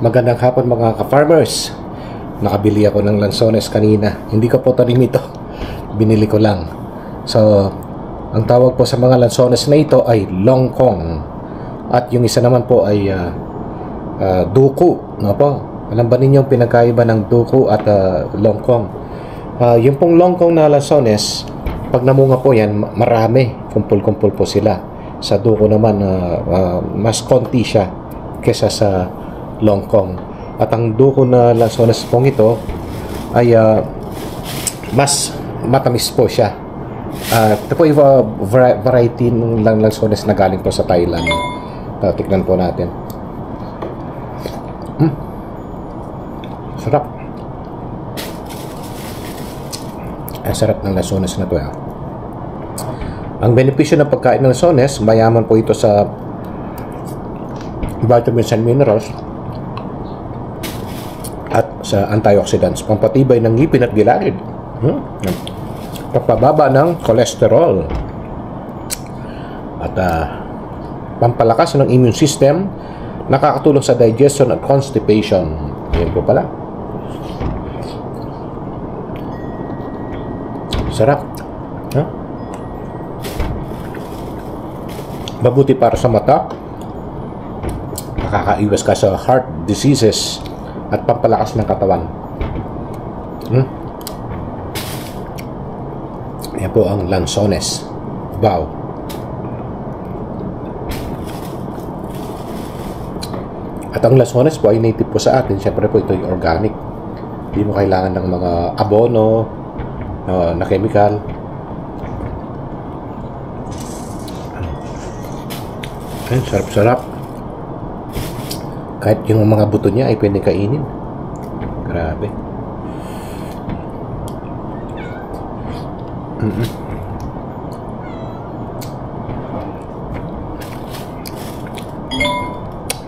Magandang hapon mga ka-farmers. Nakabili ako ng lansones kanina. Hindi ko po tanim ito. Binili ko lang. So, ang tawag po sa mga lansones na ito ay longkong. At yung isa naman po ay duku. No po? Alam ba ninyo ang pinagkaiba ng duku at longkong? Yung pong longkong na lansones, pag namunga po yan, marami. Kumpul-kumpul po sila. Sa duku naman, mas konti siya kesa sa longkong. At ang duko na lansones pong ito ay mas matamis po siya. Ito po yung variety ng lansones na galing po sa Thailand. Tignan po natin. Sarap. Ang sarap ng lansones na ito. Ang benepisyo ng pagkain ng lansones, mayaman po ito sa vitamins and minerals at sa antioxidants, pampatibay ng ngipin at gilagid, pagpababa ng cholesterol, at pampalakas ng immune system, nakakatulong sa digestion at constipation. Yan po pala. Sarap. Mabuti para sa mata, nakakaiwas ka sa heart diseases at pampalakas ng katawan. Yan po ang lansones. Wow. At ang lansones po ay native po sa atin. Siyempre po ito ay organic. Hindi mo kailangan ng mga abono na chemical. Ay, sarap-sarap. Kahit yung mga buto niya ay pwede kainin. Grabe.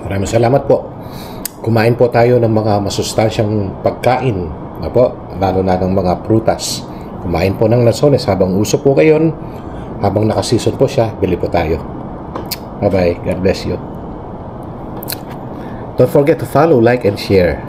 Maraming salamat po. Kumain po tayo ng mga masustansyang pagkain. Po, lalo na ng mga prutas. Kumain po ng lansones habang uso po kayo. Habang nakasison po siya, bili po tayo. Bye-bye. God bless you. Don't forget to follow, like, and share.